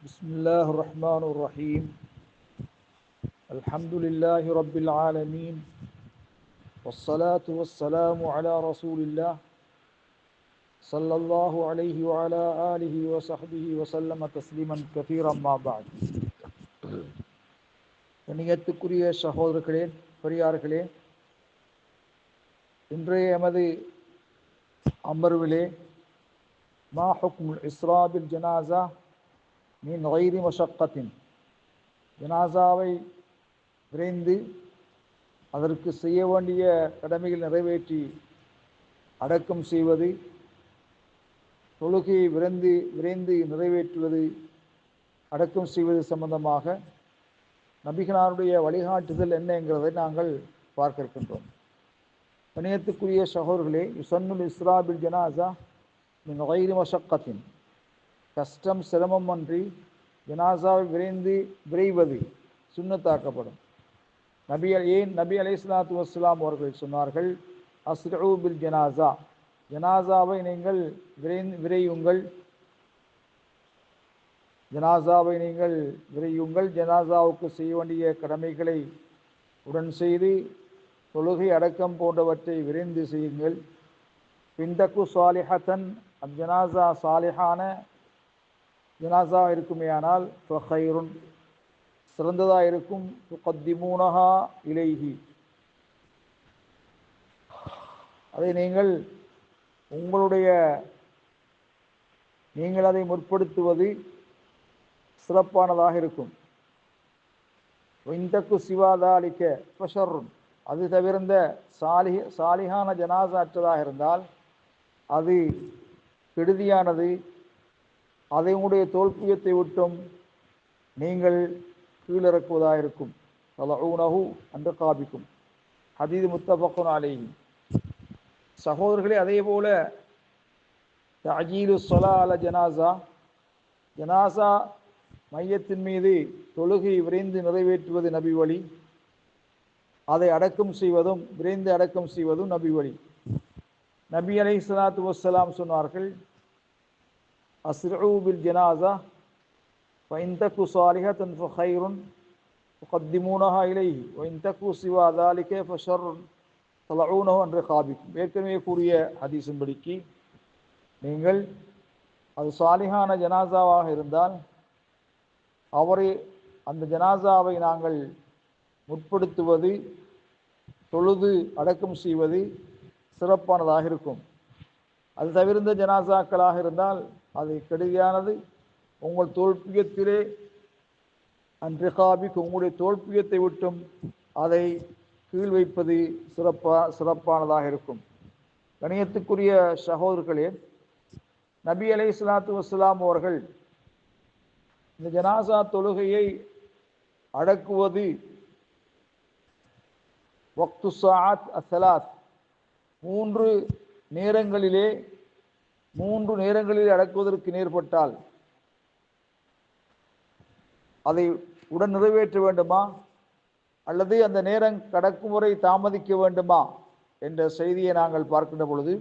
بسم الله الرحمن الرحيم الحمد لله رب العالمين والصلاة والسلام على رسول الله صلى الله عليه وعلى آله وصحبه وسلم تسليما كثيرا ما بعد கண்ணியத்துக்குரிய சகோதரர்களே பெரியார்களே, இன்றைய எமது அமர்விலே மா ஹுக்முல் இஸ்ரா பில் ஜனாஸா மின் கைரி மஷக்கத்தின், ஜனாசாவை விரைந்து அதற்கு செய்ய வேண்டிய கடமைகள் நிறைவேற்றி அடக்கம் செய்வது, தொழுகையை விரைந்து நிறைவேற்றுவது, அடக்கம் செய்வது சம்பந்தமாக நபிகளாருடைய வழிகாட்டுதல் என்ன என்கிறதை நாங்கள் பார்க்க இருக்கின்றோம். கணியத்துக்குரிய சகோதரர்களே, யுசன்னுல் இஸ்ரா பில் ஜனாஸா மின் கைரி மஷக்கத்தின், கஷ்டம் சிரமம் அன்றி ஜனாசாவை விரைவது சுன்னத்தாக்கப்படும். நபி அலைஹிஸ்ஸலாத்து வஸ்ஸலாம் அவர்கள் சொன்னார்கள், அஸ்ரிஉ பில் ஜனாஸா, ஜனாசாவை நீங்கள் விரையுங்கள், ஜனாசாவுக்கு செய்ய வேண்டிய கடமைகளை உடன் செய்து தொழுகை அடக்கம் போன்றவற்றை விரைந்து செய்யுங்கள். பிந்தக்கு சாலிஹத்தன், அஜனாசா சாலிஹான ஜனாசா இருக்குமேயானால் ஃபஹைருன், சிறந்ததாக இருக்கும். துகத்திமூனஹா இலைஹி, அதை நீங்கள் அதை முற்படுத்துவது சிறப்பானதாக இருக்கும். இந்தக்கு சிவாதாலிக்க ஃபஷர்ருன், அது தவிர்ந்த சாலிஹான ஜனாசா அற்றதாக இருந்தால் அது கெடுதியானது, அதை உங்களுடைய தோல்பியத்தை விட்டும் நீங்கள் கீழிறக்குவதாக இருக்கும். தலஊனஹு அன் ரிகாபிக்கும், ஹதீஸ் முத்தஃபக்குன் அலைஹி. சகோதரர்களே, அதே போல தஅஜீலு ஸலா அல ஜனாஸா, ஜனாசா மையத்தின் மீது தொழுகை விரைந்து நிறைவேற்றுவது நபி வழி, அதை அடக்கம் செய்வதும் விரைந்து அடக்கம் செய்வதும் நபி வழி. நபி அலைஹிஸ்ஸலாத்து வஸ்ஸலாம் சொன்னார்கள், அஸ்ரிஉ பில் ஜனாஸா ஃபஇன் தகு சாலிஹத்தன் ஃபஹைருன் துகத்திமூனஹா இலைஹி வஇன் தகு சிவா ذلك ஃபஷர்ருன் தலஊனஹு அன் ரிகாபிக்கும். ஏற்கனவே கூறிய ஹதீஸின்படிக்கு நீங்கள் அது சாலிஹான ஜனாசாவாக இருந்தால் அந்த ஜனாசாவை நாங்கள் முற்படுத்துவது, தொழுது அடக்கம் செய்வது சிறப்பானதாக இருக்கும். அது தவிர்ந்த ஜனாசாக்களாக இருந்தால் அது கெடுதியானது. உங்கள் தோல்பியத்திலே அன்றிகாபிக்கு, உங்களுடைய தோல்பியத்தை விட்டும் அதை கீழ் வைப்பது சிறப்பானதாக இருக்கும். கணியத்துக்குரிய சகோதரர்களே, நபி அலைஹிஸ்ஸலாத்து வஸ்ஸலாம் அவர்கள் இந்த ஜனாசா தொழுகையை அடக்குவது வக்து ஸாஅத் அஸ்ஸலாத், மூன்று நேரங்களிலே அடக்குவதற்கு நேர்பட்டால் அதை உடன் நிறைவேற்ற வேண்டுமா அல்லது அந்த நேரம் கடக்கும் வரை தாமதிக்க வேண்டுமா என்ற செய்தியை நாங்கள் பார்க்கின்ற பொழுது,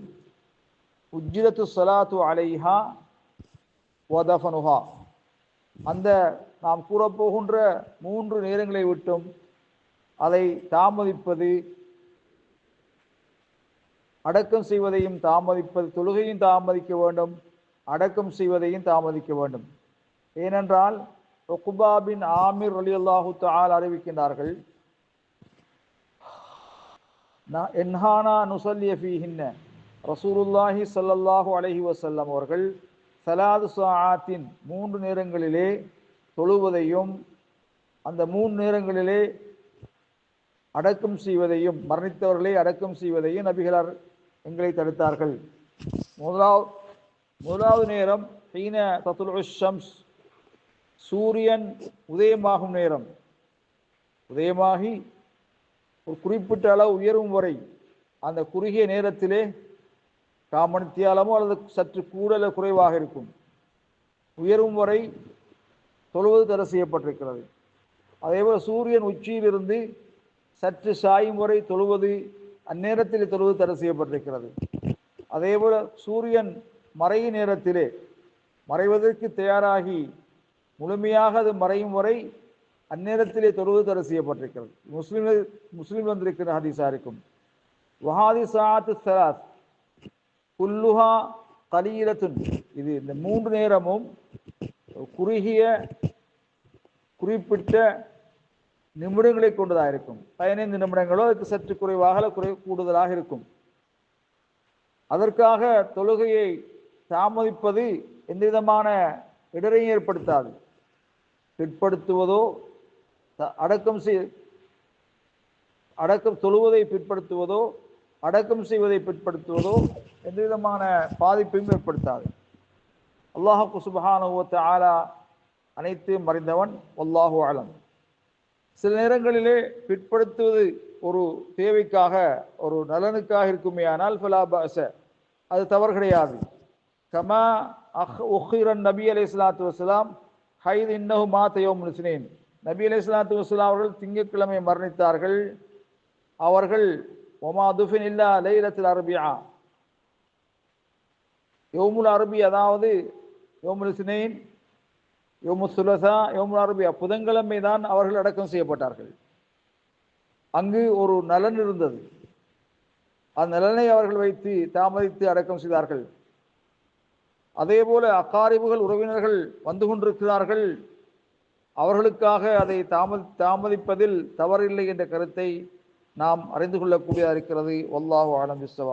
உஜ்ஜிரத்து ஸலாத்து அலைஹா வதஃபனுஹா, அந்த நாம் கூறப்போகின்ற மூன்று நேரங்களை விட்டும் அதை தாமதிப்பது, அடக்கம் செய்வதையும் தாமதிப்பது, தொழுகையும் தாமதிக்க வேண்டும், அடக்கம் செய்வதையும் தாமதிக்க வேண்டும். ஏனென்றால் உக்பா பின் ஆமிர் ரலியல்லாஹு தஆலா அறிவிக்கின்றார்கள், என்ஹானா நுஸல்லிய ஃபீஹின்ன ரசூலுல்லாஹி ஸல்லல்லாஹு அலைஹி வஸல்லம் அவர்கள் ஸலாது ஸாஅத்தின், மூன்று நேரங்களிலே தொழுவதையும் அந்த மூன்று நேரங்களிலே அடக்கம் செய்வதையும், மரணித்தவர்களை அடக்கம் செய்வதையும் நபிகளார் எங்களை தடுத்தார்கள். முதலாவது நேரம் ஹீன தத்லுஉ ஷம்ஸ், சூரியன் உதயமாகும் நேரம், உதயமாகி ஒரு குறிப்பிட்ட அளவு உயரும் வரை, அந்த குறுகிய நேரத்திலே காமணித்தியாலமோ அல்லது சற்று கூடல குறைவாக இருக்கும், உயரும் வரை தொழுவது தடை செய்யப்பட்டிருக்கிறது. அதேபோல் சூரியன் உச்சியிலிருந்து சற்று சாயும் வரை தொழுவது, அந்நேரத்தில் தொழுவது தடை செய்யப்பட்டிருக்கிறது. அதேபோல் சூரியன் மறையும் நேரத்திலே, மறைவதற்கு தயாராகி முழுமையாக அது மறையும் வரை அந்நேரத்திலே தொழுவது தடை செய்யப்பட்டிருக்கிறது. முஸ்லிம் வந்திருக்கிற ஹதீஸா இருக்கும். வஹாதி சாத்து சலாத் குல்லுஹா கலீலத்துன், இது இந்த 3 நேரமும் குறுகிய குறிப்பிட்ட நிமிடங்களை கொண்டதாக இருக்கும். 15 நிமிடங்களோ அதுக்கு சற்று குறைவாக கூடுதலாக இருக்கும். அதற்காக தொழுகையை தாமதிப்பது எந்த விதமான இடரையும் ஏற்படுத்தாது. பிற்படுத்துவதோ தொழுவதை பிற்படுத்துவதோ அடக்கம் செய்வதை பிற்படுத்துவதோ எந்த விதமான பாதிப்பையும் ஏற்படுத்தாது. அல்லாஹ் சுப்ஹானஹு வ தஆலா அனைத்தையும் அறிந்தவன். வல்லாஹு அலம். சில நேரங்களிலே பிற்படுத்துவது ஒரு தேவைக்காக, ஒரு நலனுக்காக இருக்குமே ஆனால் ஃபலா பஅஸ, அது தவறு கிடையாது. கமா உஹிரன் நபி அலைஹிஸ்ஸலாத்து வஸ்ஸலாம் ஹைத் இன்னஹு மாத யௌமுல் இஸ்னீன், நபி அலைஹிஸ்ஸலாத்து வஸ்ஸலாம் அவர்கள் திங்கட்கிழமை மரணித்தார்கள். அவர்கள் ஒமா துஃபின் இல்லா லைலத்துல் அர்பிஆ, யௌமுல் அரபி, அதாவது யௌமுல் இஸ்னீன், யௌமுல் சுலசா, யௌமுல் அரபியா, புதன்கிழமை தான் அவர்கள் அடக்கம் செய்யப்பட்டார்கள். அங்கு ஒரு நலன் இருந்தது. அந்த நலனை அவர்கள் வைத்து தாமதித்து அடக்கம் செய்தார்கள். அதே போல அக்காரிபுகள், உறவினர்கள் வந்து கொண்டிருக்கிறார்கள், அவர்களுக்காக அதை தாமதிப்பதில் தவறில்லை என்ற கருத்தை நாம் அறிந்து கொள்ளக்கூடியதாக இருக்கிறது. வல்லாஹு அலம் பிஸ்ஸவாப்.